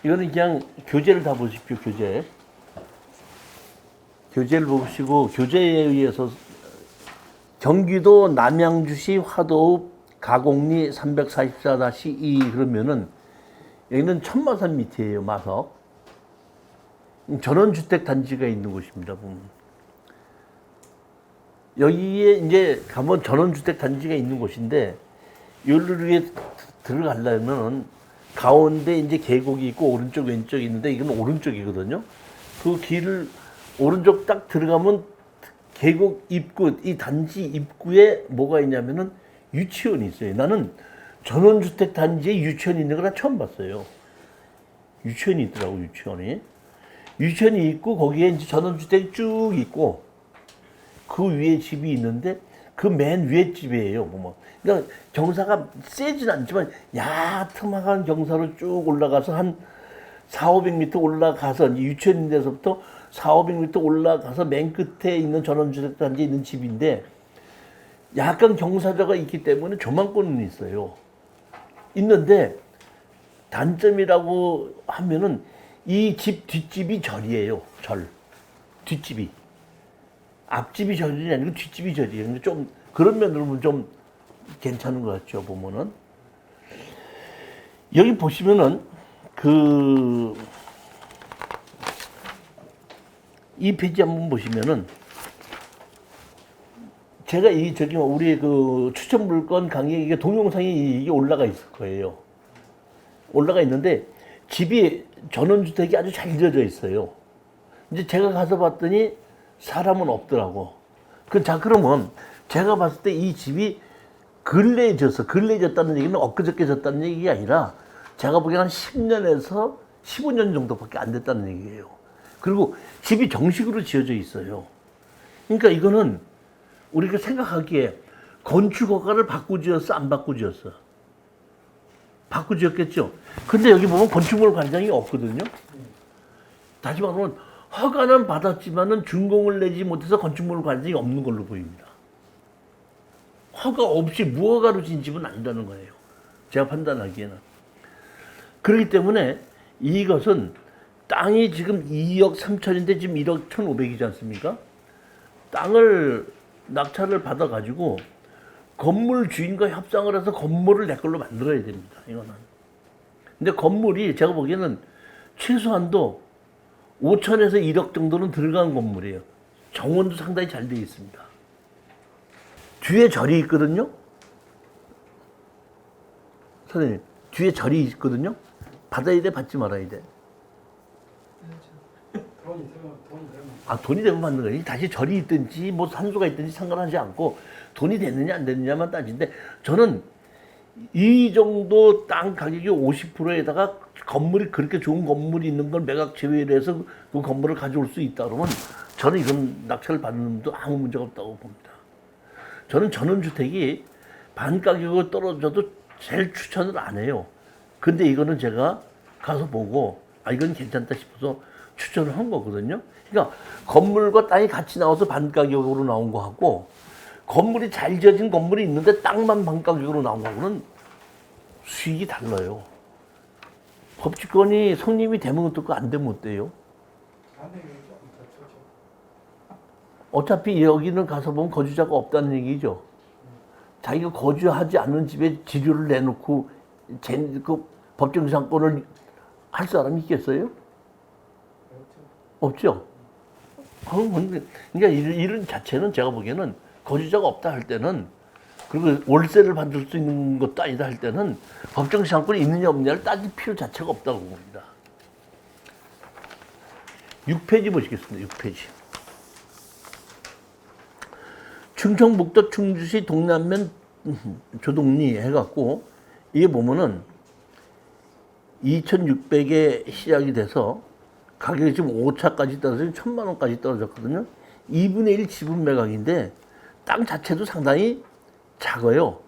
이거는 그냥 교재를 다 보십시오, 교재. 교재를 보시고, 교재에 의해서 경기도 남양주시 화도읍 가곡리 344-2 그러면은 여기는 천마산 밑이에요, 마석. 전원주택 단지가 있는 곳입니다, 보면. 여기에 이제 가면 전원주택 단지가 있는 곳인데, 여기에 들어가려면 가운데 이제 계곡이 있고 오른쪽 왼쪽이 있는데 이건 오른쪽이거든요. 그 길을 오른쪽 딱 들어가면 계곡 입구, 이 단지 입구에 뭐가 있냐면은 유치원이 있어요. 나는 전원주택 단지에 유치원이 있는 걸 처음 봤어요. 유치원이 있더라고, 유치원이. 유치원이 있고 거기에 이제 전원주택이 쭉 있고 그 위에 집이 있는데 그 맨 위에 집이에요, 보면. 그러니까 경사가 세진 않지만 야트막한 경사로 쭉 올라가서 한 400~500m 올라가서 유치원 데서부터 400~500m 올라가서 맨 끝에 있는 전원주택 단지에 있는 집인데 약간 경사자가 있기 때문에 조망권은 있어요. 있는데 단점이라고 하면은 이 집 뒷집이 절이에요. 절. 뒷집이. 앞집이 절이 아니고 뒷집이 절이에요. 근데 좀 그런 면으로 보면 좀 괜찮은 것 같죠, 보면은. 여기 보시면은 이 페이지 한번 보시면은 제가 우리 추천 물건 강의 이게 동영상이 이게 올라가 있을 거예요. 올라가 있는데 집이 전원주택이 아주 잘 지어져 있어요. 이제 제가 가서 봤더니 사람은 없더라고. 그러면 제가 봤을 때 이 집이 근래에 졌다는 얘기는 엊그저께 졌다는 얘기가 아니라 제가 보기엔 한 10년에서 15년 정도밖에 안 됐다는 얘기예요. 그리고 집이 정식으로 지어져 있어요. 그러니까 이거는 우리가 생각하기에 건축 허가를 받고 지었어, 안 받고 지었어? 받고 지었겠죠? 근데 여기 보면 건축물 관장이 없거든요. 다시 말하면 허가는 받았지만은 준공을 내지 못해서 건축물 관장이 없는 걸로 보입니다. 허가 없이 무허가로 지은 집은 아니라는 거예요. 제가 판단하기에는. 그렇기 때문에 이것은 땅이 지금 2억 3천인데 지금 1억 1,500이지 않습니까? 땅을 낙찰을 받아가지고 건물 주인과 협상을 해서 건물을 내 걸로 만들어야 됩니다. 이거는. 근데 건물이 제가 보기에는 최소한도 5천에서 1억 정도는 들어간 건물이에요. 정원도 상당히 잘 되어 있습니다. 뒤에 절이 있거든요. 선생님, 뒤에 절이 있거든요. 받아야 돼, 받지 말아야 돼? 돈이 되면 받는 거예요. 다시 절이 있든지 뭐 산소가 있든지 상관하지 않고 돈이 됐느냐 안 됐느냐만 따지는데 저는 이 정도 땅 가격이 50%에다가 건물이 그렇게 좋은 건물이 있는 걸 매각 제외를 해서 그 건물을 가져올 수 있다 그러면 저는 이건 낙찰을 받는 놈도 아무 문제가 없다고 봅니다. 저는 전원주택이 반 가격으로 떨어져도 제일 추천을 안 해요. 근데 이거는 제가 가서 보고 이건 괜찮다 싶어서 추천을 한 거거든요. 그러니까 건물과 땅이 같이 나와서 반 가격으로 나온 거하고 건물이 잘 지어진 건물이 있는데 땅만 반 가격으로 나온 거하고는 수익이 달라요. 법치권이 성립이 되면 어떻고 안 되면 어때요? 어차피 여기는 가서 보면 거주자가 없다는 얘기죠. 자기가 거주하지 않는 집에 지료를 내놓고 그 법정상권을 할 사람이 있겠어요? 없죠. 그러니까 이런 자체는 제가 보기에는 거주자가 없다 할 때는 그리고 월세를 받을 수 있는 것도 아니다 할 때는 법정상권이 있느냐 없느냐를 따질 필요 자체가 없다고 봅니다. 6페이지 보시겠습니다. 6페이지. 충청북도 충주시 동남면 조동리 해갖고 이게 보면은 2,600에 시작이 돼서 가격이 지금 5차까지 떨어져 1,000만 원까지 떨어졌거든요. 2분의 1 지분 매각인데 땅 자체도 상당히 작아요.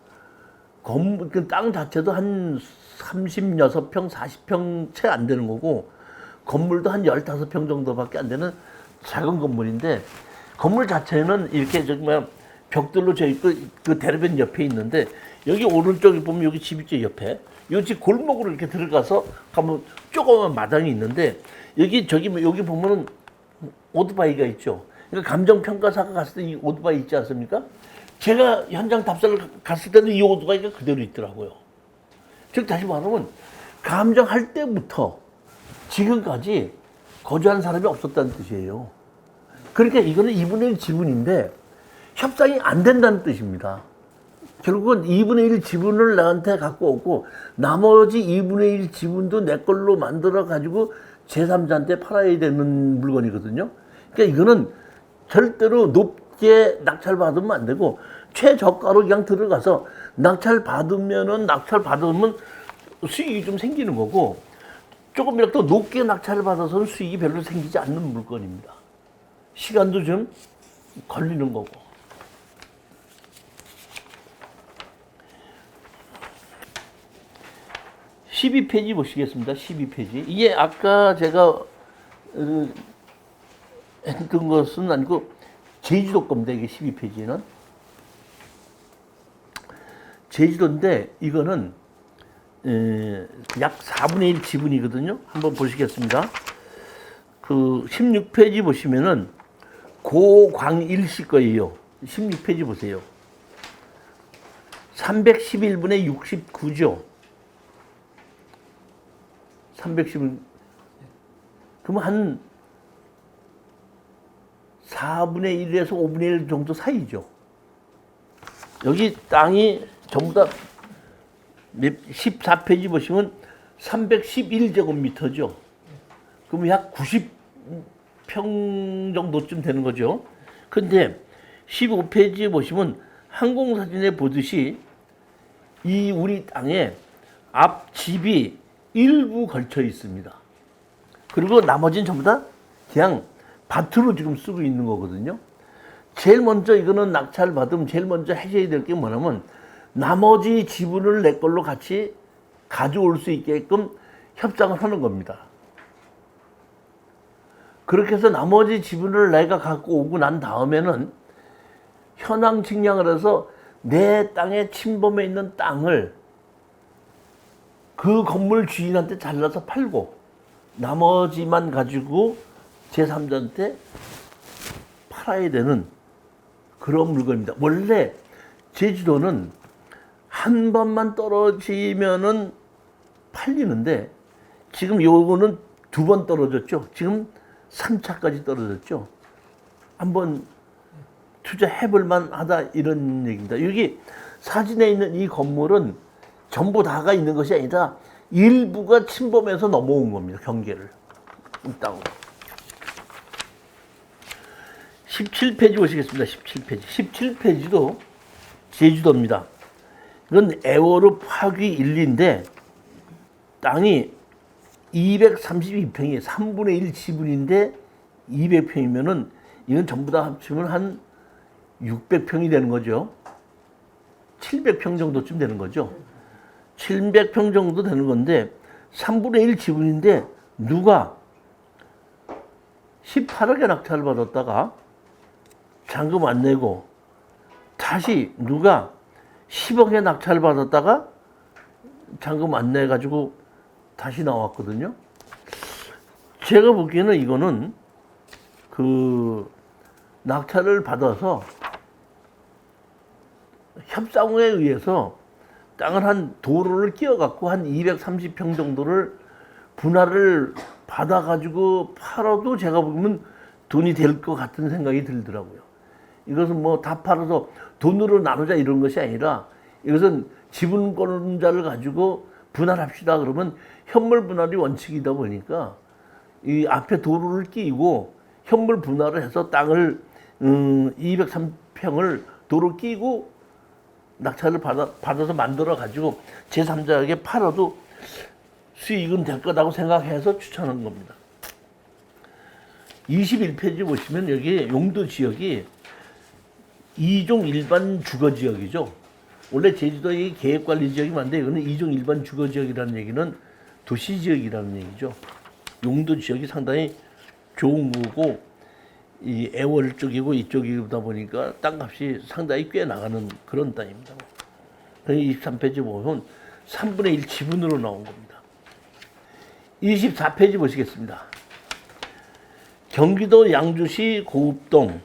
그 땅 자체도 한 36평, 40평 채 안 되는 거고 건물도 한 15평 정도밖에 안 되는 작은 건물인데 건물 자체는 이렇게 정말 벽돌로 져 있고 그 대로변 옆에 있는데 여기 오른쪽에 보면 여기 집 있죠 옆에 이 집 골목으로 이렇게 들어가서 가면 조그만 마당이 있는데 여기 여기 보면은 오토바이가 있죠. 그러니까 감정평가사가 갔을 때 이 오토바이 있지 않습니까? 제가 현장 답사를 갔을 때는 이 오토바이가 그대로 있더라고요. 즉 다시 말하면 감정할 때부터 지금까지 거주한 사람이 없었다는 뜻이에요. 그러니까 이거는 2분의 1 지분인데 협상이 안 된다는 뜻입니다. 결국은 2분의 1 지분을 나한테 갖고 오고 나머지 2분의 1 지분도 내 걸로 만들어 가지고 제3자한테 팔아야 되는 물건이거든요. 그러니까 이거는 절대로 높게 낙찰받으면 안 되고 최저가로 그냥 들어가서 낙찰받으면 수익이 좀 생기는 거고 조금이라도 높게 낙찰을 받아서는 수익이 별로 생기지 않는 물건입니다. 시간도 좀 걸리는 거고. 12페이지 보시겠습니다. 12페이지. 이게 아까 제가 했던 것은 아니고 제주도 겁니다. 이게 12페이지는. 제주도인데 이거는 약 4분의 1 지분이거든요. 한번 보시겠습니다. 그 16페이지 보시면은 고광일 씨 거예요. 16페이지 보세요. 311분의 69죠. 311. 그러면 한 4분의 1에서 5분의 1 정도 사이죠. 여기 땅이 전부 다 14페이지 보시면 311제곱미터죠. 그럼 약 90평 정도쯤 되는 거죠. 근데 15페이지에 보시면 항공사진에 보듯이 이 우리 땅에 앞 집이 일부 걸쳐 있습니다. 그리고 나머지는 전부 다 그냥 밭으로 지금 쓰고 있는 거거든요. 제일 먼저 이거는 낙찰 받으면 제일 먼저 하셔야 될 게 뭐냐면 나머지 지분을 내 걸로 같이 가져올 수 있게끔 협상을 하는 겁니다. 그렇게 해서 나머지 지분을 내가 갖고 오고 난 다음에는 현황 측량을 해서 내 땅에 침범해 있는 땅을 그 건물 주인한테 잘라서 팔고 나머지만 가지고 제3자한테 팔아야 되는 그런 물건입니다. 원래 제주도는 한 번만 떨어지면은 팔리는데 지금 요거는 2번 떨어졌죠. 지금 3차까지 떨어졌죠. 한번 투자해볼 만하다 이런 얘기입니다. 여기 사진에 있는 이 건물은 전부 다가 있는 것이 아니라 일부가 침범해서 넘어온 겁니다. 경계를. 이 땅으로. 17페이지 보시겠습니다. 17페이지. 17페이지도 제주도입니다. 이건 애월읍 화귀 1리인데 땅이 232평이에요. 3분의 1 지분인데 200평이면은 이건 전부 다 합치면 한 600평이 되는 거죠. 700평 정도쯤 되는 거죠. 700평 정도 되는 건데 3분의 1 지분인데 누가 18억에 낙찰을 받았다가 잔금 안 내고 다시 누가 10억에 낙찰을 받았다가 잔금 안 내가지고 다시 나왔거든요. 제가 보기에는 이거는 그 낙찰을 받아서 협상에 의해서 땅을 한 도로를 끼워갖고 한 230평 정도를 분할을 받아가지고 팔아도 제가 보면 돈이 될 것 같은 생각이 들더라고요. 이것은 뭐 다 팔아서 돈으로 나누자 이런 것이 아니라 이것은 지분권자를 가지고 분할합시다 그러면 현물 분할이 원칙이다 보니까 이 앞에 도로를 끼고 현물 분할을 해서 땅을 203평을 도로 끼고 낙찰을 받아서 만들어 가지고 제3자에게 팔아도 수익은 될 거라고 생각해서 추천한 겁니다. 21페이지 보시면 여기 용도 지역이 2종 일반 주거 지역이죠. 원래 제주도에 계획관리 지역이 많은데 이거는 2종 일반 주거 지역이라는 얘기는 도시 지역이라는 얘기죠. 용도 지역이 상당히 좋은 거고 이 애월 쪽이고 이쪽이다 보니까 땅값이 상당히 꽤 나가는 그런 땅입니다. 23페이지 보면 3분의 1 지분으로 나온 겁니다. 24페이지 보시겠습니다. 경기도 양주시 고읍동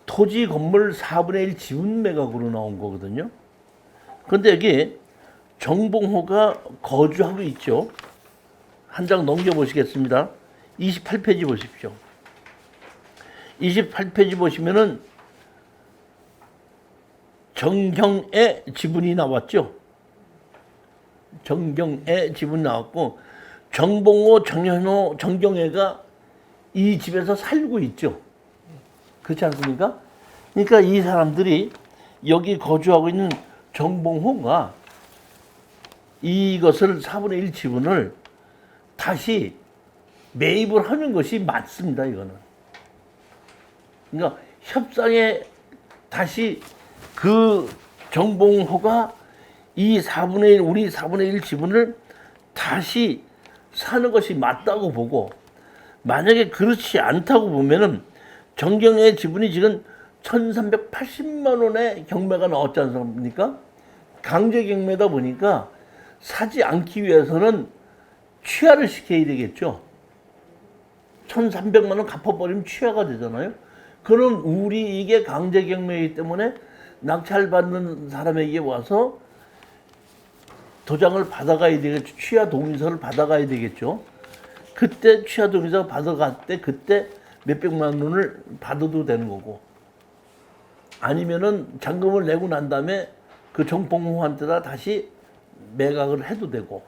토지 건물 4분의 1 지분 매각으로 나온 거거든요. 그런데 여기 정봉호가 거주하고 있죠. 한 장 넘겨보시겠습니다. 28페이지 보십시오. 28페이지 보시면은 정경의 지분이 나왔죠. 정경의 지분이 나왔고 정봉호, 정현호, 정경애가 이 집에서 살고 있죠. 그렇지 않습니까? 그러니까 이 사람들이 여기 거주하고 있는 정봉호가 이것을 4분의 1 지분을 다시 매입을 하는 것이 맞습니다. 이거는. 그러니까 협상에 다시 그 정봉호가 이 4분의 1, 우리 4분의 1 지분을 다시 사는 것이 맞다고 보고, 만약에 그렇지 않다고 보면은 정경의 지분이 지금 1,380만 원의 경매가 나왔지 않습니까? 강제 경매다 보니까 사지 않기 위해서는 취하를 시켜야 되겠죠. 1,300만 원 갚아버리면 취하가 되잖아요. 그럼 우리 이게 강제 경매이기 때문에 낙찰받는 사람에게 와서 도장을 받아가야 되겠죠. 취하 동의서를 받아가야 되겠죠. 그때 취하 동의서 받아갈 때 그때 몇백만 원을 받아도 되는 거고, 아니면은 잔금을 내고 난 다음에 그 정봉호한테다 다시 매각을 해도 되고.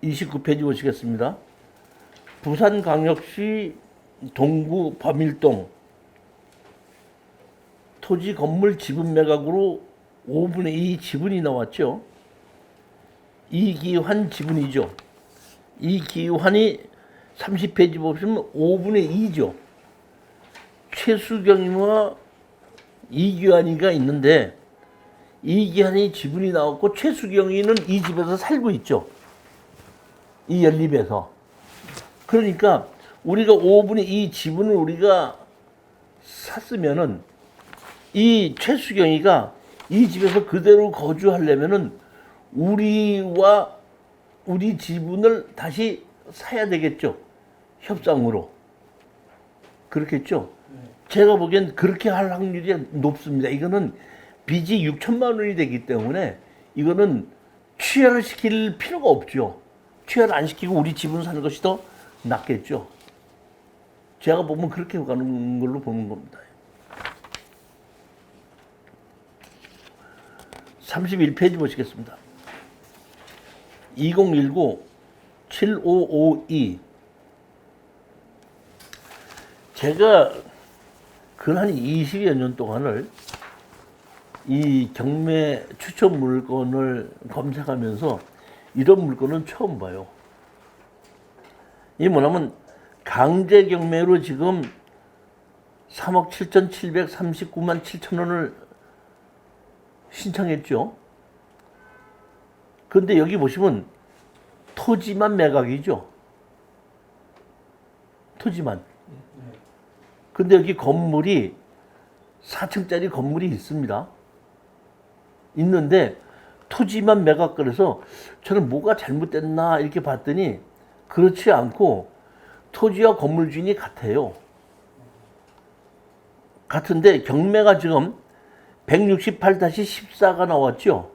29페이지 보시겠습니다. 부산광역시 동구 범일동 토지 건물 지분 매각으로 5분의 2 지분이 나왔죠. 이기환 지분이죠. 이기환이 30페이지 보시면 5분의 2죠. 최수경이와 이기환이가 있는데 이기환이 지분이 나왔고 최수경이는 이 집에서 살고 있죠. 이 연립에서. 그러니까 우리가 5분의 2 지분을 우리가 샀으면은 이 최수경이가 이 집에서 그대로 거주하려면은 우리와 우리 지분을 다시 사야 되겠죠. 협상으로. 그렇겠죠. 제가 보기엔 그렇게 할 확률이 높습니다. 이거는 빚이 6천만 원이 되기 때문에 이거는 취하를 시킬 필요가 없죠. 취하를 안 시키고 우리 지분 사는 것이 더 낫겠죠. 제가 보면 그렇게 가는 걸로 보는 겁니다. 31페이지 보시겠습니다. 2019-7552 제가 근 한 20여 년 동안을 이 경매 추천 물건을 검색하면서 이런 물건은 처음 봐요. 이 뭐냐면 강제 경매로 지금 3억 7,739만 7천 원을 신청했죠. 그런데 여기 보시면 토지만 매각이죠. 토지만. 근데 여기 건물이 4층짜리 건물이 있습니다. 있는데 토지만 매각. 그래서 저는 뭐가 잘못됐나 이렇게 봤더니 그렇지 않고 토지와 건물 주인이 같아요. 같은데 경매가 지금 168-14가 나왔죠.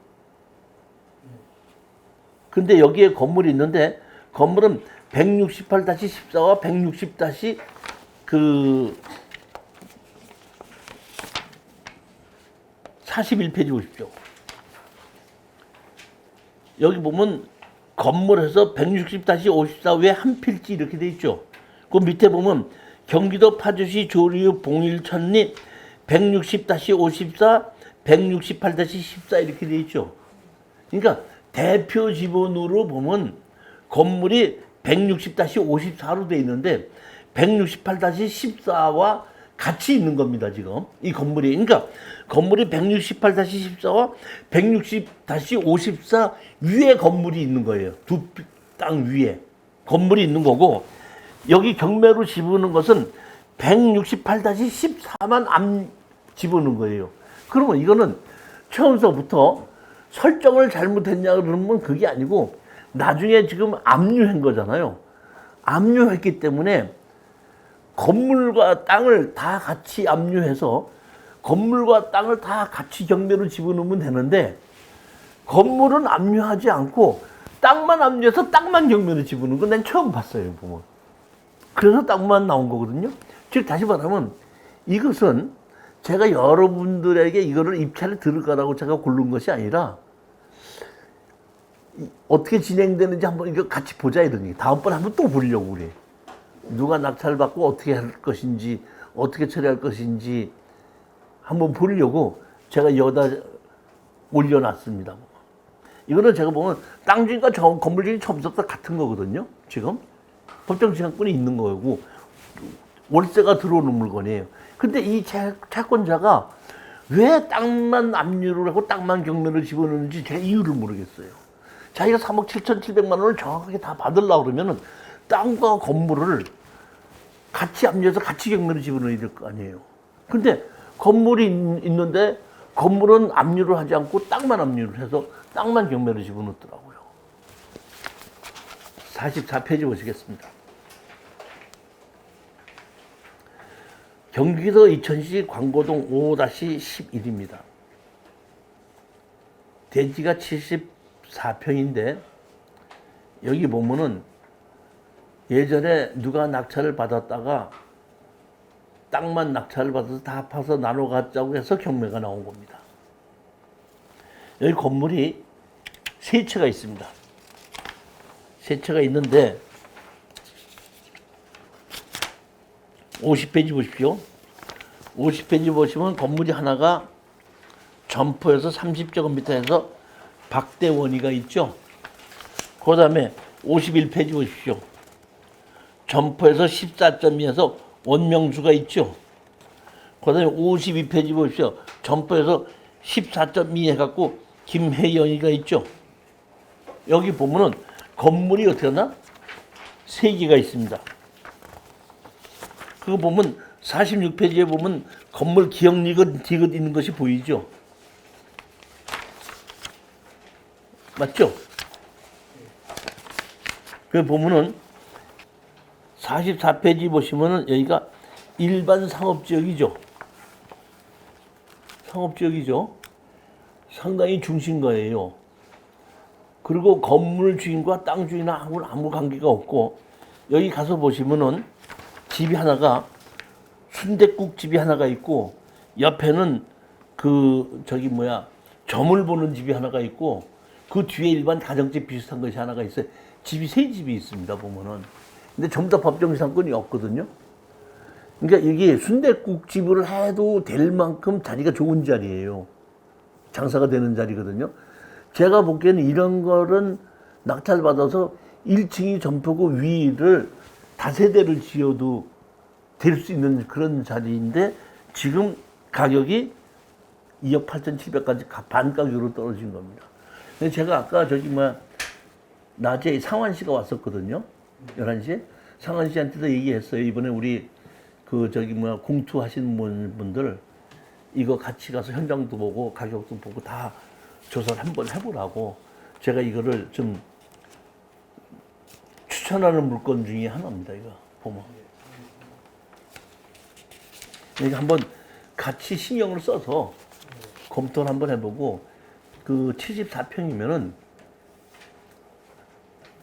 근데 여기에 건물이 있는데 건물은 168-14와 160-41페이지 보십시오. 여기 보면 건물에서 160-54 외에 한 필지 이렇게 돼 있죠. 그 밑에 보면 경기도 파주시 조류 봉일천리 160-54, 168-14 이렇게 돼 있죠. 그러니까 대표 지번으로 보면 건물이 160-54로 돼 있는데 168-14와 같이 있는 겁니다, 지금. 이 건물이. 그러니까 건물이 168-14와 160-54 위에 건물이 있는 거예요. 두 땅 위에. 건물이 있는 거고, 여기 경매로 집어넣은 것은 168-14만 암 집어넣은 거예요. 그러면 이거는 처음서부터 설정을 잘못했냐 그러면 그게 아니고 나중에 지금 압류한 거잖아요. 압류했기 때문에 건물과 땅을 다 같이 압류해서 건물과 땅을 다 같이 경매로 집어넣으면 되는데, 건물은 압류하지 않고 땅만 압류해서 땅만 경매로 집어넣는 건 난 처음 봤어요, 보면. 그래서 땅만 나온 거거든요. 즉 다시 말하면 이것은 제가 여러분들에게 이거를 입찰에 들어가라고 제가 고른 것이 아니라 어떻게 진행되는지 한번 이거 같이 보자 이런 얘기. 다음번에 한번 또 보려고 그래. 누가 낙찰을 받고 어떻게 할 것인지, 어떻게 처리할 것인지 한번 보려고 제가 여기다 올려놨습니다. 이거는 제가 보면 땅 주인과 건물 주인이 처음부터 같은 거거든요. 지금 법정 지상권이 있는 거고 월세가 들어오는 물건이에요. 근데 이 채권자가 왜 땅만 압류를 하고 땅만 경매를 집어넣는지 제가 이유를 모르겠어요. 자기가 3억 7,700만 원을 정확하게 다 받으려고 그러면은 땅과 건물을 같이 압류해서 같이 경매를 집어넣어야 될 거 아니에요. 근데 건물이 있는데 건물은 압류를 하지 않고 땅만 압류를 해서 땅만 경매를 집어넣더라고요. 44페이지 보시겠습니다. 경기도 이천시 광고동 5-11입니다. 대지가 74평인데 여기 보면은 예전에 누가 낙찰을 받았다가 땅만 낙찰을 받아서 다 파서 나눠 갖자고 해서 경매가 나온 겁니다. 여기 건물이 세 채가 있습니다. 세 채가 있는데 50페이지 보십시오. 50페이지 보시면 건물이 하나가 점포에서 30제곱미터에서 박대원이가 있죠. 그 다음에 51페이지 보십시오. 점포에서 14.2에서 원명수가 있죠. 그 다음에 52페이지 보십시오. 점포에서 14.2 해갖고 김혜영이가 있죠. 여기 보면은 건물이 어떻게 하나? 세 개가 있습니다. 그거 보면 46페이지에 보면 건물 기억리긋 디귿 있는 것이 보이죠? 맞죠? 그 보면은 44페이지 보시면은 여기가 일반 상업지역이죠. 상업지역이죠. 상당히 중심가예요. 그리고 건물 주인과 땅 주인하고는 아무 관계가 없고, 여기 가서 보시면은 집이 하나가 순댓국 집이 하나가 있고, 옆에는 점을 보는 집이 하나가 있고, 그 뒤에 일반 가정집 비슷한 것이 하나가 있어요. 집이 세 집이 있습니다, 보면은. 근데 전부 다 법정지상권이 없거든요. 그러니까 이게 순댓국 집을 해도 될 만큼 자리가 좋은 자리예요. 장사가 되는 자리거든요. 제가 보기에는 이런 거는 낙찰받아서 1층이 점포고 위를 다세대를 지어도 될 수 있는 그런 자리인데, 지금 가격이 2억 8,700까지 반 가격으로 떨어진 겁니다. 근데 제가 아까 낮에 상환 씨가 왔었거든요. 11시에. 상환 씨한테도 얘기했어요. 이번에 우리 공투하시는 분들 이거 같이 가서 현장도 보고 가격도 보고 다 조사를 한번 해보라고, 제가 이거를 좀 추천하는 물건 중에 하나입니다. 이거 보면. 이거 한번 같이 신경을 써서 검토를 한번 해보고, 74평이면은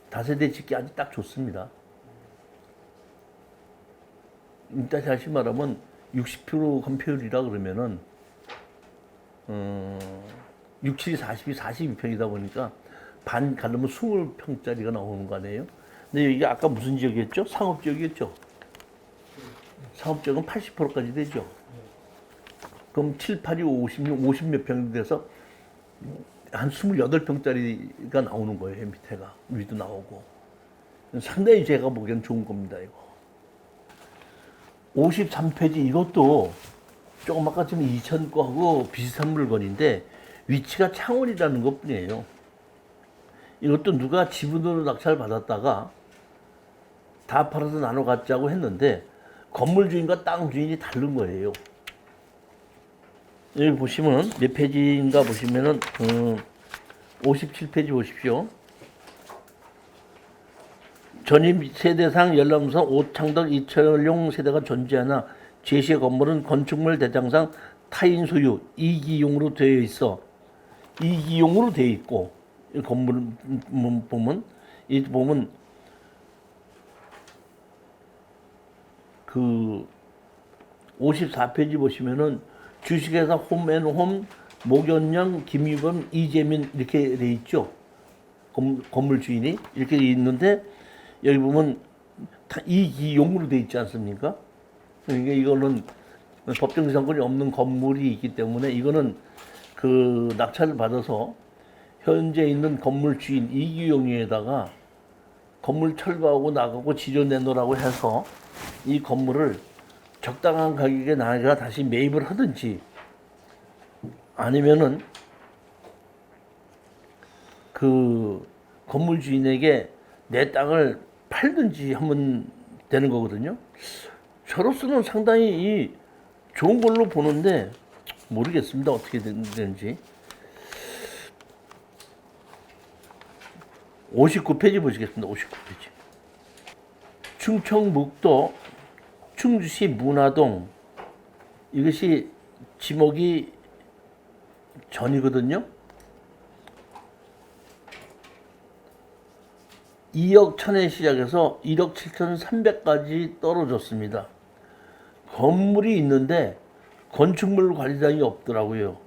다세대 짓기 아주 딱 좋습니다. 일단 다시 말하면 60% 건폐율이라 그러면은 6, 7, 40이 42평이다 보니까 반 가르면 20평짜리가 나오는 거 아니에요? 근데 이게 아까 무슨 지역이었죠? 상업지역이었죠? 상업지역은 80%까지 되죠. 그럼 7, 8이 50몇 평이 돼서 한 28평짜리가 나오는 거예요. 밑에가. 위도 나오고. 상당히 제가 보기엔 좋은 겁니다. 이거. 53페이지 이것도 조금 아까 지금 이천 거하고 비슷한 물건인데 위치가 창원이라는 것 뿐이에요. 이것도 누가 지분으로 낙찰 받았다가 다 팔아서 나눠 갖자고 했는데 건물 주인과 땅 주인이 다른 거예요. 여기 보시면 몇 페이지인가 보시면은 57페이지 보십시오. 전임 세대상 열람상 오창덕 이철용 세대가 존재하나 제시의 건물은 건축물 대장상 타인 소유 이기용으로 되어 있어. 이기용으로 되어 있고 이 건물 보면 그 54페이지 보시면은 주식회사 홈앤홈 목연영 김유범 이재민 이렇게 돼 있죠. 건물 주인이 이렇게 있는데 여기 보면 이기용으로 돼 있지 않습니까? 그러니까 이거는 법정지상권이 없는 건물이 있기 때문에 이거는 그 낙찰을 받아서 현재 있는 건물 주인 이기용에다가 건물 철거하고 나가고 지조 내놓으라고 해서 이 건물을 적당한 가격에 나가 다시 매입을 하든지 아니면은 그 건물 주인에게 내 땅을 팔든지 하면 되는 거거든요. 저로서는 상당히 이 좋은 걸로 보는데 모르겠습니다. 어떻게 되는지. 59페이지 보시겠습니다. 59페이지. 충청북도 충주시 문화동 이것이 지목이 전이거든요. 2억 1천에 시작해서 1억 7천3백까지 떨어졌습니다. 건물이 있는데 건축물 관리장이 없더라고요.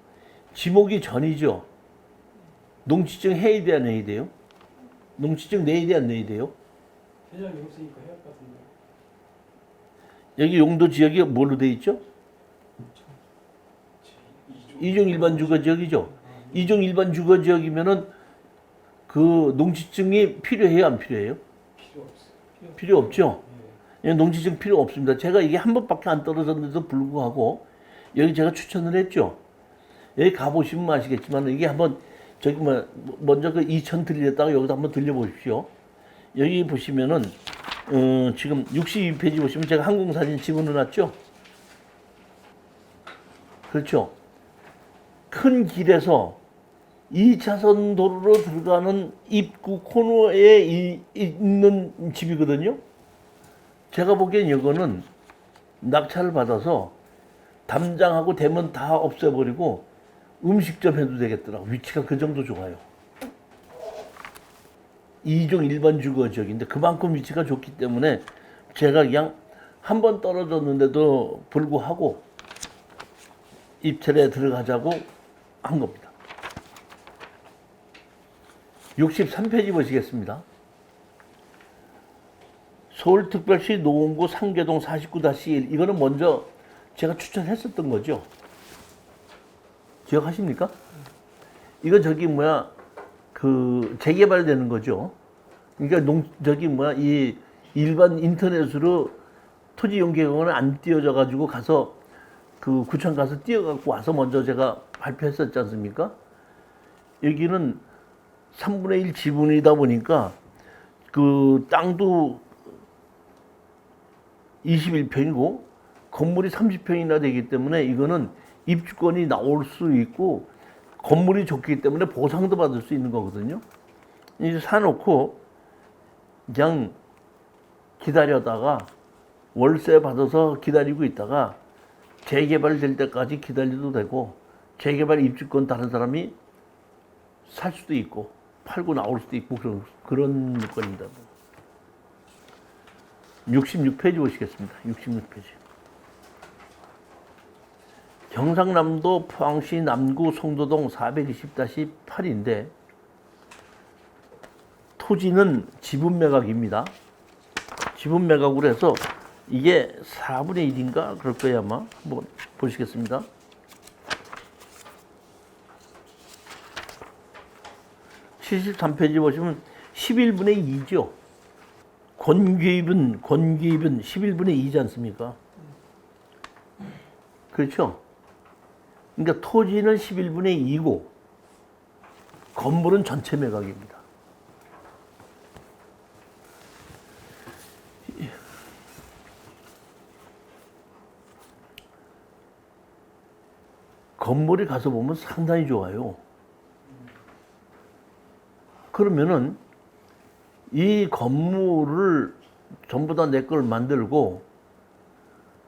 지목이 전이죠. 농지증 해야 돼야 내야 돼요? 농지증 내야 돼야 내야 돼요? 회장이 없으니까 해야 할 것 같은데. 여기 용도 지역이 뭘로 돼 있죠? 이종 일반 주거 지역이죠. 이종 일반 주거 지역이면은 그 농지증이 필요해요, 안 필요해요? 필요 없어요. 필요 없죠. 농지증 필요 없습니다. 제가 이게 한 번밖에 안 떨어졌는데도 불구하고 여기 제가 추천을 했죠. 여기 가보시면 아시겠지만 이게 한번 저기 먼저 그 이천 들렸다가 여기다 한번 들려보십시오. 여기 보시면은 지금 62페이지 보시면 제가 항공사진 집어넣어놨죠. 그렇죠. 큰 길에서 2차선 도로로 들어가는 입구 코너에 있는 집이거든요. 제가 보기엔 이거는 낙찰을 받아서 담장하고 대문 다 없애버리고 음식점 해도 되겠더라고. 위치가 그 정도 좋아요. 2종 일반 주거 지역인데 그만큼 위치가 좋기 때문에 제가 그냥 한 번 떨어졌는데도 불구하고 입찰에 들어가자고 한 겁니다. 63페이지 보시겠습니다. 서울특별시 노원구 상계동 49-1 이거는 먼저 제가 추천했었던 거죠. 기억하십니까? 이거 저기 그 재개발되는 거죠. 그러니까 이 일반 인터넷으로 토지 용계공원을 안 띄워져 가지고 가서 그 구청 가서 띄워갖고 와서 먼저 제가 발표했었지 않습니까? 여기는 3분의 1 지분이다 보니까 그 땅도 21평이고 건물이 30평이나 되기 때문에 이거는 입주권이 나올 수 있고 건물이 좋기 때문에 보상도 받을 수 있는 거거든요. 이제 사놓고 그냥 기다려다가 월세 받아서 기다리고 있다가 재개발 될 때까지 기다려도 되고 재개발 입주권 다른 사람이 살 수도 있고 팔고 나올 수도 있고 그런 물건입니다. 66페이지 보시겠습니다. 66페이지. 경상남도 포항시 남구 송도동 420-8인데 토지는 지분 매각입니다. 지분 매각으로 해서 이게 4분의 1인가 그럴 거예요 아마. 한번 보시겠습니다. (73페이지) 보시면 11분의 2죠. 권기입은 11분의 2지 않습니까? 그렇죠? 그러니까 토지는 11분의 2고 건물은 전체 매각입니다. 건물에 가서 보면 상당히 좋아요. 그러면은 이 건물을 전부 다 내 걸 만들고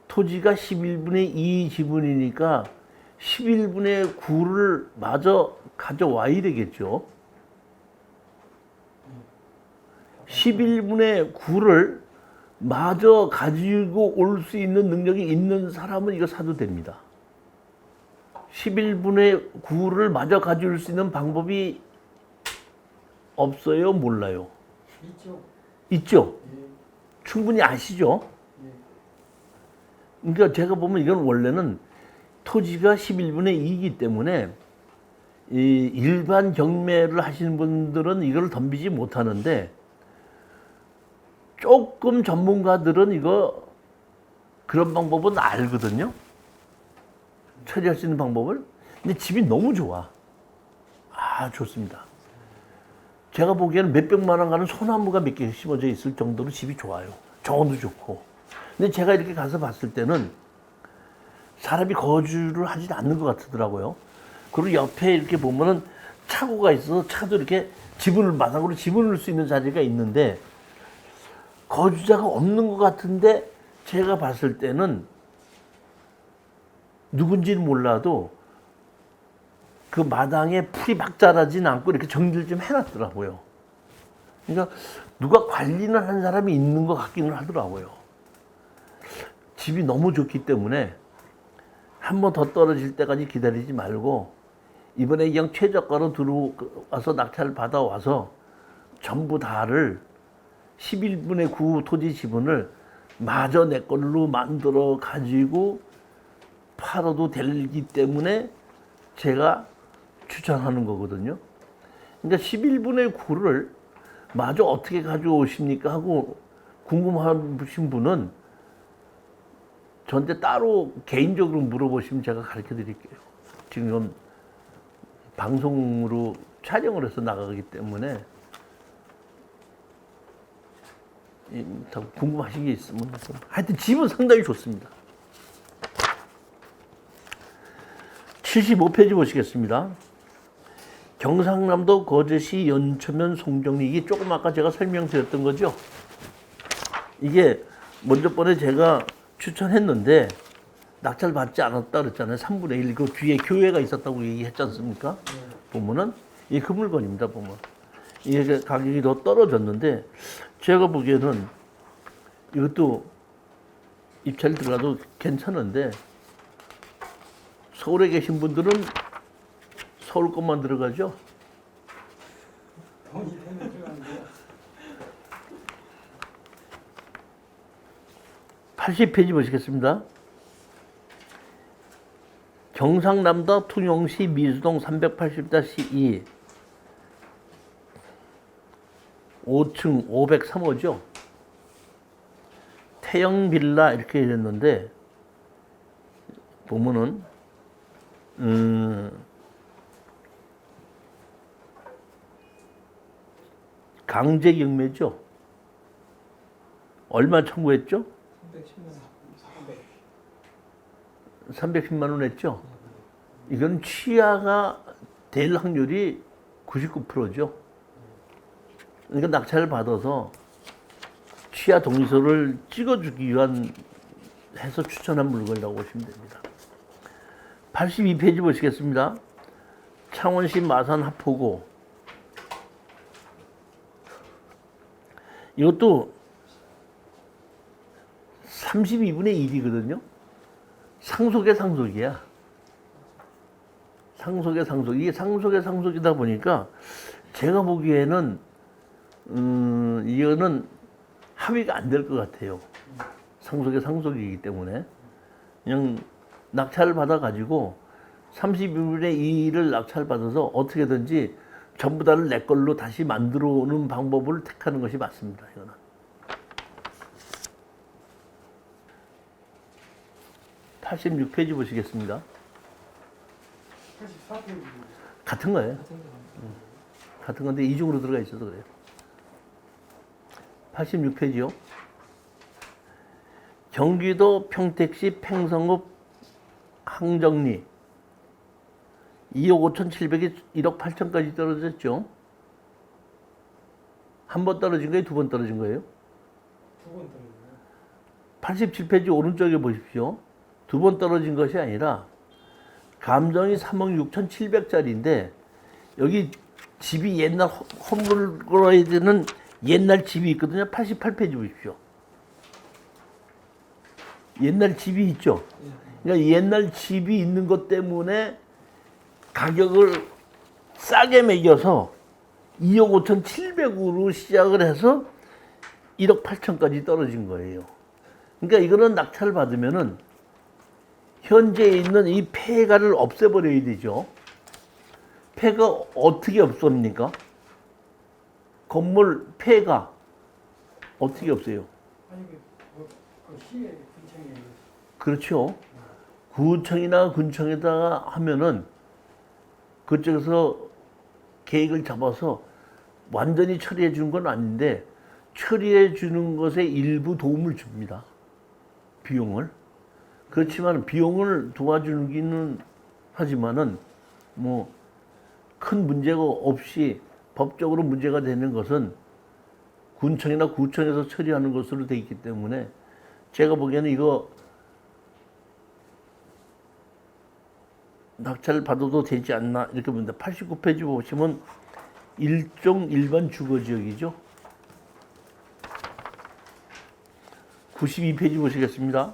토지가 11분의 2 지분이니까 11분의 9를 마저 가져와야 되겠죠. 11분의 9를 마저 가지고 올 수 있는 능력이 있는 사람은 이거 사도 됩니다. 11분의 9를 마저 가져올 수 있는 방법이 없어요? 몰라요? 있죠. 있죠? 예. 충분히 아시죠? 예. 그러니까 제가 보면 이건 원래는 토지가 11분의 2이기 때문에 이 일반 경매를 하시는 분들은 이걸 덤비지 못하는데 조금 전문가들은 이거 그런 방법은 알거든요. 처리할 수 있는 방법을. 근데 집이 너무 좋아. 아, 좋습니다. 제가 보기에는 몇백만 원 가는 소나무가 몇 개 심어져 있을 정도로 집이 좋아요. 정원도 좋고. 근데 제가 이렇게 가서 봤을 때는 사람이 거주를 하지 않는 것 같더라고요. 그리고 옆에 이렇게 보면은 차고가 있어서 차도 이렇게 지붕을 마당으로 집어넣을 수 있는 자리가 있는데 거주자가 없는 것 같은데 제가 봤을 때는 누군지는 몰라도 그 마당에 풀이 막 자라진 않고 이렇게 정리를 좀 해놨더라고요. 그러니까 누가 관리는 한 사람이 있는 것 같기는 하더라고요. 집이 너무 좋기 때문에 한 번 더 떨어질 때까지 기다리지 말고 이번에 그냥 최저가로 들어와서 낙찰을 받아와서 전부 다를 11분의 9 토지 지분을 마저 내 걸로 만들어 가지고 팔아도 되기 때문에 제가 추천하는 거거든요. 그러니까 11분의 9를 마저 어떻게 가져오십니까 하고 궁금하신 분은 저한테 따로 개인적으로 물어보시면 제가 가르쳐 드릴게요. 지금 방송으로 촬영을 해서 나가기 때문에 더 궁금하신 게 있으면 하여튼 집은 상당히 좋습니다. 75페이지 보시겠습니다. 경상남도 거제시 연초면 송정리, 이게 조금 아까 제가 설명드렸던 거죠. 이게 먼저 번에 제가 추천했는데 낙찰 받지 않았다 그랬잖아요. 3분의 1, 그 뒤에 교회가 있었다고 얘기했지 않습니까? 보면은 이 그 물건입니다. 보면 이게 가격이 더 떨어졌는데 제가 보기에는 이것도 입찰 들어가도 괜찮은데 서울에 계신 분들은 서울 것만 들어가죠. 돈이 되면 들어가는데요. 80페이지 보시겠습니다. 경상남도 통영시 미수동 380-2 5층 503호죠. 태영 빌라 이렇게 이랬는데 보면은 강제 경매죠. 얼마 청구했죠? 310만 원 했죠. 이건 취하가 될 확률이 99%죠. 그러니까 낙찰을 받아서 취하 동의서를 찍어주기 위한 해서 추천한 물건이라고 보시면 됩니다. 82페이지 보시겠습니다. 창원시 마산 하포구. 이것도 32분의 1이거든요. 상속의 상속이야. 상속의 상속. 이게 상속의 상속이다 보니까 제가 보기에는 이거는 합의가 안 될 것 같아요. 상속의 상속이기 때문에 그냥 낙찰을 받아가지고 32분의 2를 낙찰 받아서 어떻게든지 전부 다를 내 걸로 다시 만들어 오는 방법을 택하는 것이 맞습니다. 이거는. 86페이지 보시겠습니다. 84페이지. 같은 거예요. 같은 건데 이중으로 들어가 있어서 그래요. 86페이지요. 경기도 평택시 팽성읍 항정리 2억 5,700이 1억 8천까지 떨어졌죠. 한 번 떨어진 거예요? 두 번 떨어진 거예요? 두 번 떨어져요. 87페이지 오른쪽에 보십시오. 두 번 떨어진 것이 아니라 감정이 3억 6,700짜리인데 여기 집이 옛날 홈으로 해야 되는 옛날 집이 있거든요. 88페이지 보십시오. 옛날 집이 있죠. 그러니까 옛날 집이 있는 것 때문에 가격을 싸게 매겨서 2억 5,700으로 시작을 해서 1억 8천까지 떨어진 거예요. 그러니까 이거는 낙찰 받으면은 현재 있는 이 폐가를 없애버려야 되죠. 폐가 어떻게 없습니까? 건물 폐가 어떻게 없어요? 아니 그 시에 근처에 그렇죠. 구청이나 군청에다가 하면은 그쪽에서 계획을 잡아서 완전히 처리해 주는 건 아닌데 처리해 주는 것에 일부 도움을 줍니다. 비용을. 그렇지만 비용을 도와주기는 하지만은 뭐 큰 문제가 없이 법적으로 문제가 되는 것은 군청이나 구청에서 처리하는 것으로 돼 있기 때문에 제가 보기에는 이거 낙찰 받아도 되지 않나 이렇게 봅니다. 89페이지 보시면 일종 일반 주거지역이죠. 92페이지 보시겠습니다.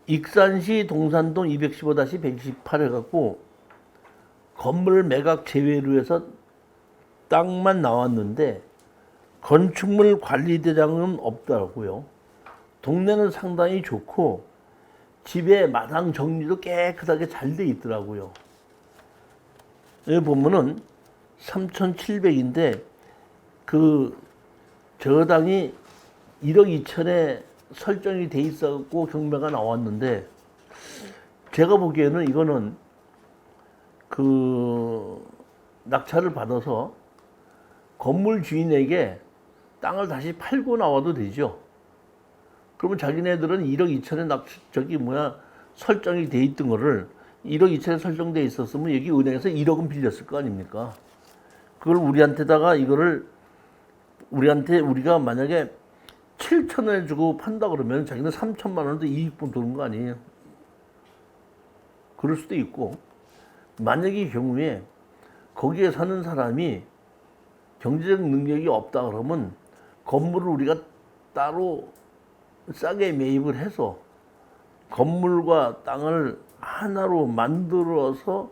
익산시 동산동 215-128 해갖고 건물 매각 제외로 해서 땅만 나왔는데 건축물 관리대장은 없더라고요. 동네는 상당히 좋고 집의 마당 정리도 깨끗하게 잘 돼 있더라고요. 여기 보면은 3,700인데 그 저당이 1억 2천에 설정이 돼 있었고 경매가 나왔는데 제가 보기에는 이거는 그 낙찰을 받아서 건물 주인에게 땅을 다시 팔고 나와도 되죠. 그러면 자기네들은 1억 2천에 설정이 돼 있던 거를 1억 2천에 설정돼 있었으면 여기 은행에서 1억은 빌렸을 거 아닙니까? 그걸 우리한테다가 우리가 만약에 7천원에 주고 판다 그러면 자기는 3천만 원도 이익분 도는 거 아니에요? 그럴 수도 있고 만약의 경우에 거기에 사는 사람이 경제적 능력이 없다 그러면 건물을 우리가 따로 싸게 매입을 해서 건물과 땅을 하나로 만들어서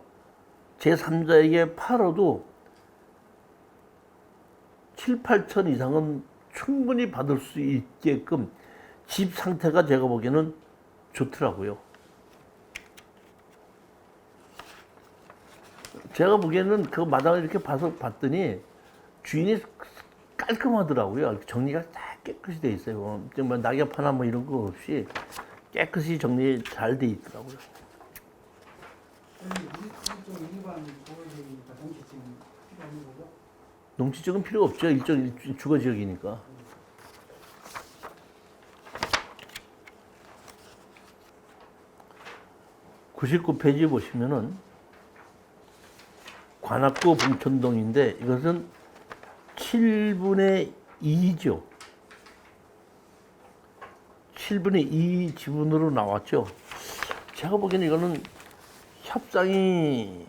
제3자에게 팔아도 7, 8천 이상은 충분히 받을 수 있게끔 집 상태가 제가 보기에는 좋더라고요. 제가 보기에는 그 마당을 이렇게 봤더니 주인이 깔끔하더라고요. 정리가 다 깨끗이 돼 있어요. 정말 낙엽 하나 뭐 이런 거 없이 깨끗이 정리 잘 돼 있더라고요. 좀 일반 주거지니까 정치증 필요한 거죠? 농지적은 필요 없죠. 일종 주거지역이니까. (99페이지) 보시면은 관악구 봉천동인데 이것은 7분의 2죠. 7분의 2 지분으로 나왔죠. 제가 보기에는 이거는 협상이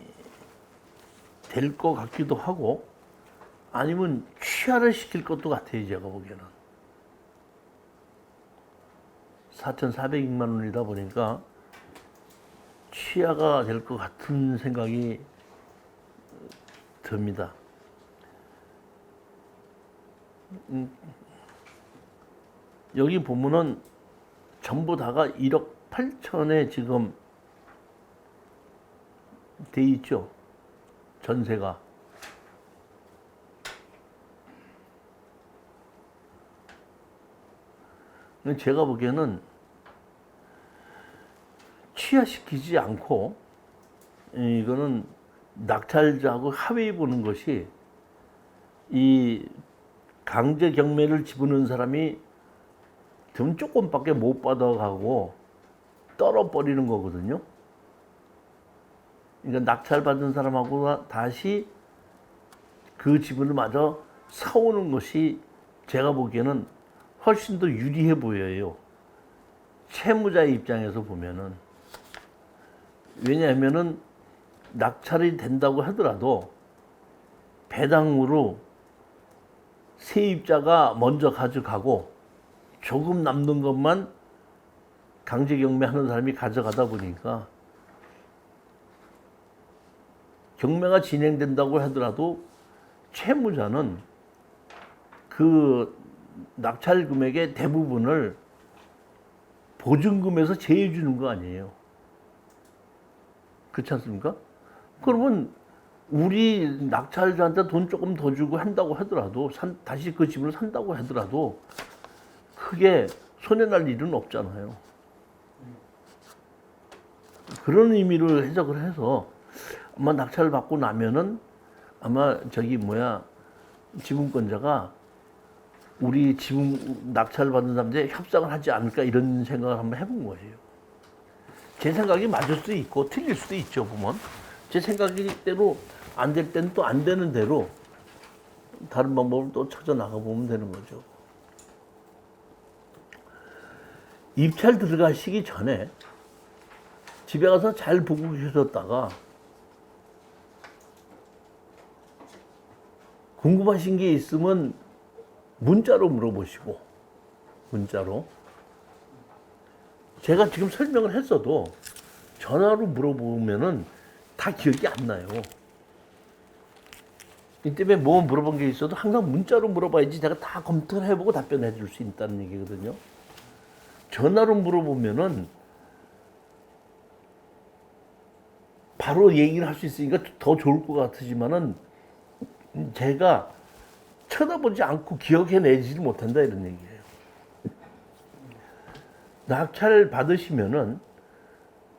될 것 같기도 하고 아니면 취하를 시킬 것도 같아요. 제가 보기에는 4,400만 원이다 보니까 취하가 될 것 같은 생각이 듭니다. 여기 보면은 전부 다가 1억 8천에 지금 돼 있죠. 전세가. 제가 보기에는 취하시키지 않고 이거는 낙찰자하고 합의해 보는 것이 이 강제 경매를 집어넣은 사람이 돈 조금밖에 못 받아가고 떨어버리는 거거든요. 그러니까 낙찰받은 사람하고 다시 그 지분을 마저 사오는 것이 제가 보기에는 훨씬 더 유리해 보여요. 채무자의 입장에서 보면은. 왜냐하면은 낙찰이 된다고 하더라도 배당으로 세입자가 먼저 가져가고 조금 남는 것만 강제경매하는 사람이 가져가다 보니까 경매가 진행된다고 하더라도 채무자는 그 낙찰 금액의 대부분을 보증금에서 제해 주는 거 아니에요. 그렇지 않습니까? 그러면 우리 낙찰자한테 돈 조금 더 주고 한다고 하더라도 다시 그 집을 산다고 하더라도 크게 손해날 일은 없잖아요. 그런 의미로 해석을 해서 아마 낙찰을 받고 나면은 아마 지분권자가 우리 지분 낙찰을 받는 사람들에 협상을 하지 않을까 이런 생각을 한번 해본 거예요. 제 생각이 맞을 수도 있고 틀릴 수도 있죠, 보면. 제 생각대로 안 될 때는 또 안 되는 대로 다른 방법을 또 찾아 나가 보면 되는 거죠. 입찰 들어가시기 전에 집에 가서 잘 보고 계셨다가 궁금하신 게 있으면 문자로 물어보시고, 문자로. 제가 지금 설명을 했어도 전화로 물어보면은 다 기억이 안 나요. 이 때문에 뭐 물어본 게 있어도 항상 문자로 물어봐야지 제가 다 검토를 해보고 답변해 줄 수 있다는 얘기거든요. 전화로 물어보면은 바로 얘기를 할 수 있으니까 더 좋을 것 같으지만은 제가 쳐다보지 않고 기억해내지를 못한다 이런 얘기예요. 낙찰 받으시면은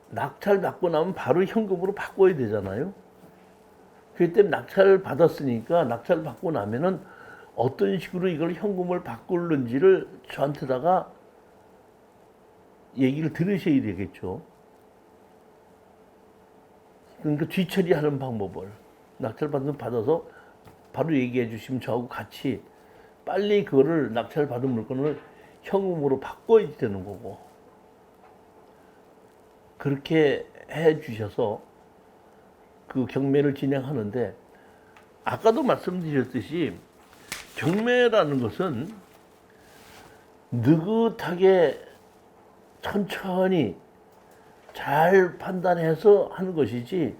낙찰 받고 나면 바로 현금으로 바꿔야 되잖아요. 그렇기 때문에 낙찰을 받았으니까 낙찰을 받고 나면은 어떤 식으로 이걸 현금을 바꾸는지를 저한테다가 얘기를 들으셔야 되겠죠. 그러니까 뒤처리하는 방법을 낙찰 받아서 바로 얘기해 주시면 저하고 같이 빨리 그거를 낙찰 받은 물건을 현금으로 바꿔야 되는 거고, 그렇게 해 주셔서 그 경매를 진행하는데, 아까도 말씀드렸듯이 경매라는 것은 느긋하게 천천히 잘 판단해서 하는 것이지,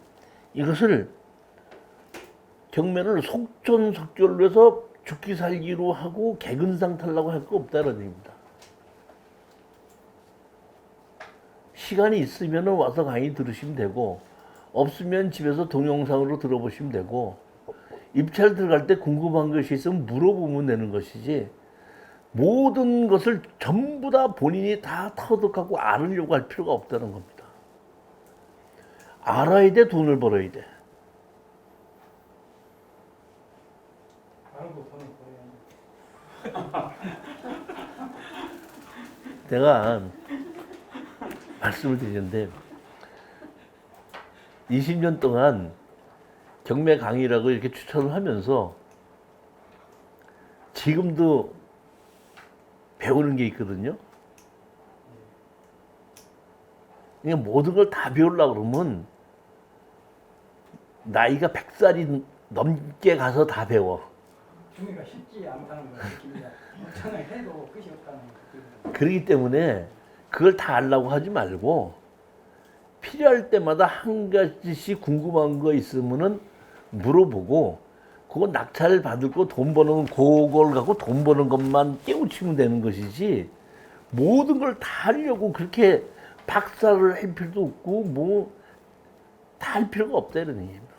이것을 경매를 속전속결로 해서 죽기 살기로 하고 개근상 탈라고 할 거 없다는 얘기입니다. 시간이 있으면 와서 강의 들으시면 되고, 없으면 집에서 동영상으로 들어보시면 되고, 입찰 들어갈 때 궁금한 것이 있으면 물어보면 되는 것이지, 모든 것을 전부 다 본인이 다 터득하고 알으려고 할 필요가 없다는 겁니다. 알아야 돼, 돈을 벌어야 돼. 알고 돈을 벌어야 내가 말씀을 드리는데 20년 동안 경매 강의라고 이렇게 추천을 하면서 지금도 배우는 게 있거든요. 그냥 모든 걸 다 배우려고 그러면 나이가 100살이 넘게 가서 다 배워. 중위가 쉽지 않다는 걸 느낍니다. 엄청나게 해도 끝이 없다는 걸. 그렇기 때문에 그걸 다 알려고 하지 말고 필요할 때마다 한 가지씩 궁금한 거 있으면은 물어보고, 그거 낙찰 받을 거 돈 버는 그걸 갖고 돈 버는 것만 깨우치면 되는 것이지, 모든 걸 다 하려고 그렇게 박사를 할 필요도 없고 뭐 다 할 필요가 없다 이런 얘기입니다.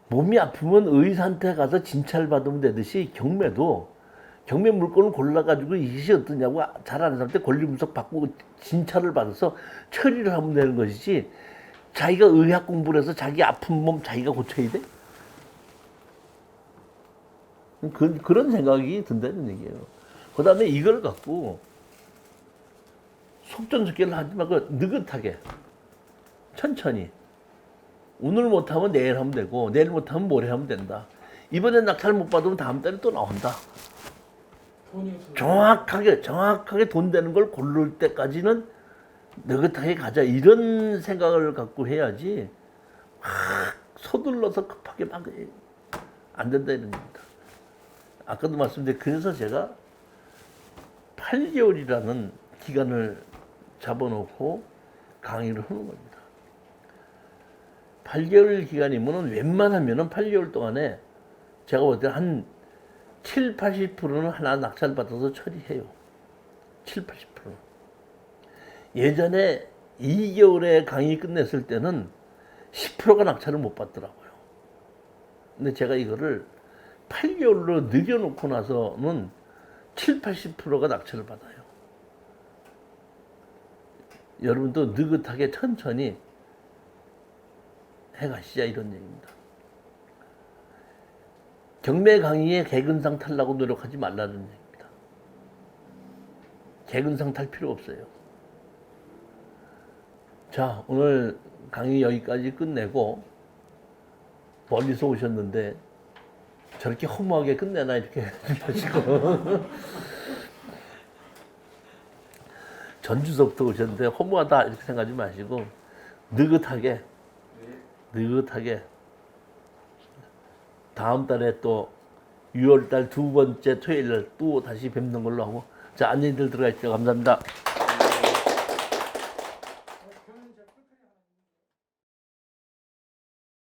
몸이 아프면 의사한테 가서 진찰 받으면 되듯이 경매 물건을 골라가지고 이것이 어떠냐고 잘 아는 사람한테 권리분석 받고 진찰을 받아서 처리를 하면 되는 것이지, 자기가 의학 공부를 해서 자기 아픈 몸 자기가 고쳐야 돼? 그런 생각이 든다는 얘기예요. 그 다음에 이걸 갖고 속전속결을 하지 말고 느긋하게 천천히 오늘 못하면 내일 하면 되고 내일 못하면 모레 하면 된다. 이번에 낙찰 못 받으면 다음 달에 또 나온다. 돈이 없어서 정확하게 돈 되는 걸 고를 때까지는 느긋하게 가자. 이런 생각을 갖고 해야지 막 서둘러서 급하게 막 안 된다 이런 겁니다. 아까도 말씀드린 그래서 제가 8개월이라는 기간을 잡아놓고 강의를 하는 겁니다. 8개월 기간이면 웬만하면 8개월 동안에 제가 볼 때 한 7, 80%는 하나 낙찰받아서 처리해요. 7, 80%는. 예전에 2개월에 강의 끝냈을 때는 10%가 낙찰을 못 받더라고요. 근데 제가 이거를 8개월로 늘려놓고 나서는 7, 80%가 낙찰을 받아요. 여러분도 느긋하게 천천히 해가시자 이런 얘기입니다. 경매 강의에 개근상 탈라고 노력하지 말라는 얘기입니다. 개근상 탈 필요 없어요. 자, 오늘 강의 여기까지 끝내고 멀리서 오셨는데 저렇게 허무하게 끝내나 이렇게 하시고 전주서부터 오셨는데 허무하다 이렇게 생각하지 마시고 느긋하게 다음 달에 또 6월달 두 번째 토요일 날 또 다시 뵙는 걸로 하고 자 안녕히들 들어가십시오. 감사합니다.